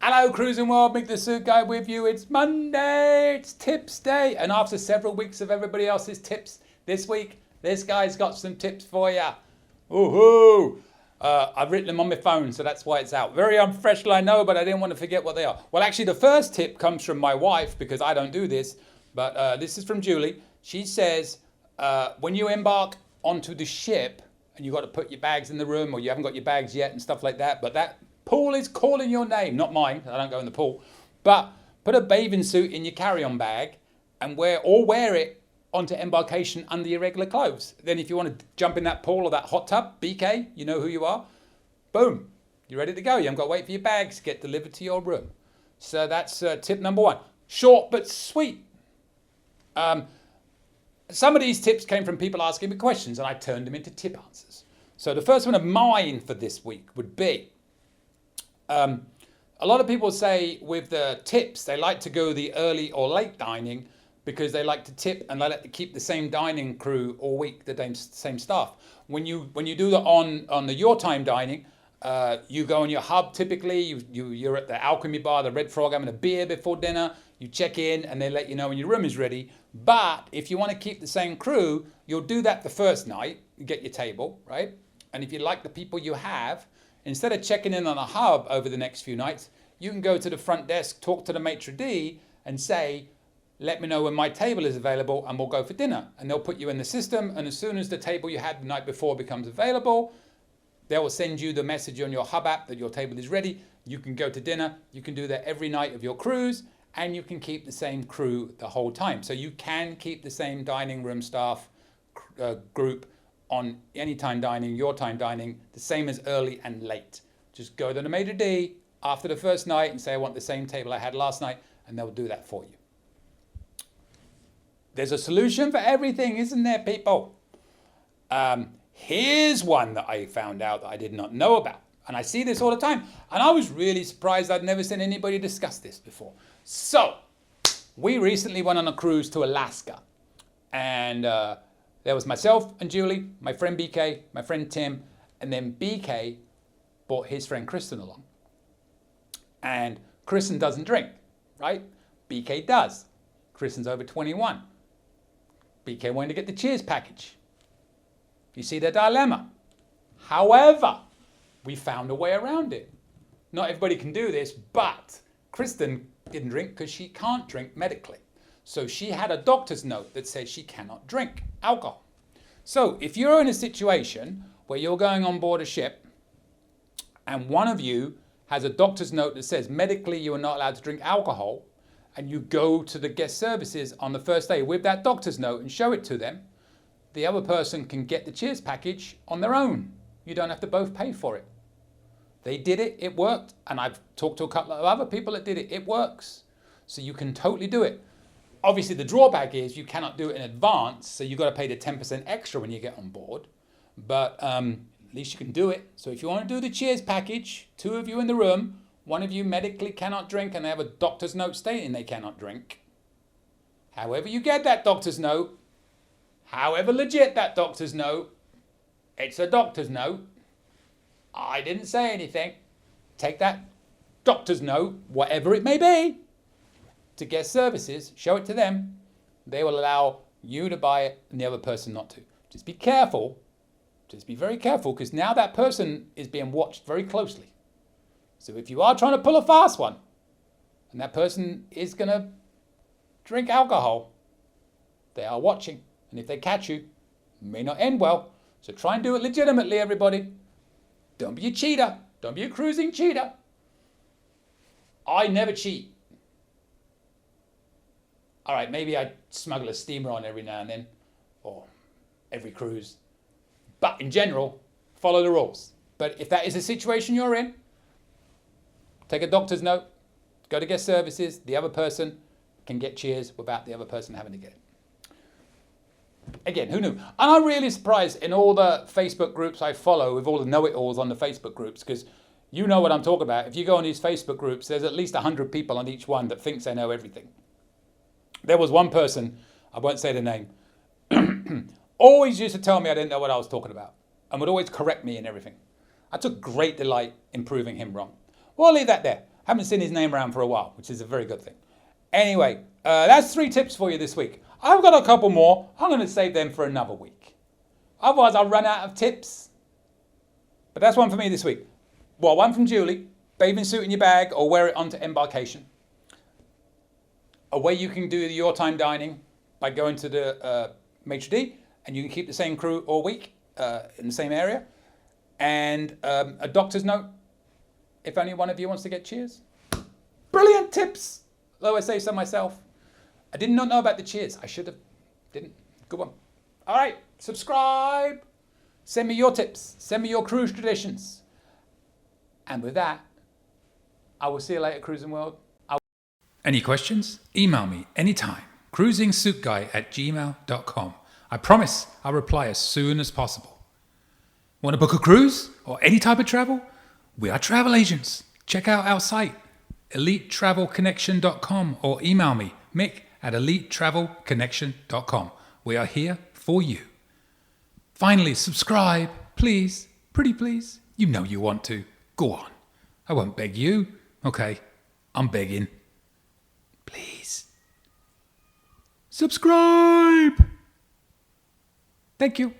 Hello, Cruising World, Mick the Suit Guy with you. It's Monday, it's tips day. And after several weeks of everybody else's tips, this week, this guy's got some tips for you. Woohoo! I've written them on my phone, so that's why it's out. Very unprofessional, I know, but I didn't want to forget what they are. Well, actually, the first tip comes from my wife, because I don't do this, but this is from Julie. She says, when you embark onto the ship, and you've got to put your bags in the room, or you haven't got your bags yet and stuff like that, but that pool is calling your name, not mine, I don't go in the pool, but put a bathing suit in your carry-on bag and wear it onto embarkation under your regular clothes. Then if you want to jump in that pool or that hot tub, BK, you know who you are, boom, you're ready to go. You haven't got to wait for your bags to get delivered to your room. So that's tip number one. Short but sweet. Some of these tips came from people asking me questions and I turned them into tip answers. So the first one of mine for this week would be, a lot of people say with the tips, they like to go the early or late dining because they like to tip and they like to keep the same dining crew all week, the same staff. When you do that on the your time dining, you go on your hub typically, you're at the Alchemy Bar, the Red Frog, having a beer before dinner, you check in and they let you know when your room is ready. But if you want to keep the same crew, you'll do that the first night, you get your table, right? And if you like the people you have, instead of checking in on a hub over the next few nights, you can go to the front desk, talk to the maitre d' and say, let me know when my table is available and we'll go for dinner. And they'll put you in the system, and as soon as the table you had the night before becomes available, they will send you the message on your hub app that your table is ready. You can go to dinner. You can do that every night of your cruise, and you can keep the same crew the whole time. So you can keep the same dining room staff group on anytime dining, your time dining, the same as early and late. Just go to the maitre d' after the first night and say, I want the same table I had last night, and they'll do that for you. There's a solution for everything, isn't there, people? Here's one that I found out that I did not know about. And I see this all the time. And I was really surprised. I'd never seen anybody discuss this before. So, we recently went on a cruise to Alaska. And there was myself and Julie, my friend BK, my friend Tim, and then BK brought his friend Kristen along. And Kristen doesn't drink, right? BK does. Kristen's over 21. BK wanted to get the cheers package. You see the dilemma. However, we found a way around it. Not everybody can do this, but Kristen didn't drink because she can't drink medically. So she had a doctor's note that says she cannot drink alcohol. So if you're in a situation where you're going on board a ship and one of you has a doctor's note that says medically you are not allowed to drink alcohol, and you go to the guest services on the first day with that doctor's note and show it to them, the other person can get the cheers package on their own. You don't have to both pay for it. They did it, it worked, and I've talked to a couple of other people that did it, it works. So you can totally do it. Obviously the drawback is you cannot do it in advance, so you've got to pay the 10% extra when you get on board, but at least you can do it. So if you want to do the cheers package, 2 of you in the room, 1 of you medically cannot drink and they have a doctor's note stating they cannot drink. However you get that doctor's note, however legit that doctor's note, it's a doctor's note. I didn't say anything. Take that doctor's note, whatever it may be, to guest services, show it to them. They will allow you to buy it and the other person not to. Just be careful. Just be very careful, because now that person is being watched very closely. So if you are trying to pull a fast one, and that person is going to drink alcohol, they are watching. And if they catch you, it may not end well. So try and do it legitimately, everybody. Don't be a cheater. Don't be a cruising cheater. I never cheat. All right, maybe I smuggle a steamer on every now and then, or every cruise. But in general, follow the rules. But if that is a situation you're in, take a doctor's note, go to guest services, the other person can get cheers without the other person having to get it. Again, who knew? And I'm really surprised in all the Facebook groups I follow with all the know-it-alls on the Facebook groups, because you know what I'm talking about. If you go on these Facebook groups, there's at least 100 people on each one that thinks they know everything. There was one person, I won't say the name, always used to tell me I didn't know what I was talking about and would always correct me in everything. I took great delight in proving him wrong. Well, I'll leave that there. Haven't seen his name around for a while, which is a very good thing. Anyway, that's 3 tips for you this week. I've got a couple more. I'm going to save them for another week. Otherwise, I'll run out of tips. But that's one for me this week. Well, one from Julie. Bathing suit in your bag or wear it onto embarkation. A way you can do your time dining by going to the maitre d', and you can keep the same crew all week in the same area. And a doctor's note, if only one of you wants to get cheers. Brilliant tips, though I say so myself. I did not know about the cheers. I should have. Didn't. Good one. All right, subscribe. Send me your tips. Send me your cruise traditions. And with that, I will see you later, Cruising World. Any questions? Email me anytime. cruisingsuitguy@gmail.com. I promise I'll reply as soon as possible. Want to book a cruise or any type of travel? We are travel agents. Check out our site, elitetravelconnection.com, or email me, mick@elitetravelconnection.com. We are here for you. Finally, subscribe, please. Pretty please. You know you want to. Go on. I won't beg you. Okay, I'm begging. Please. Subscribe. Thank you.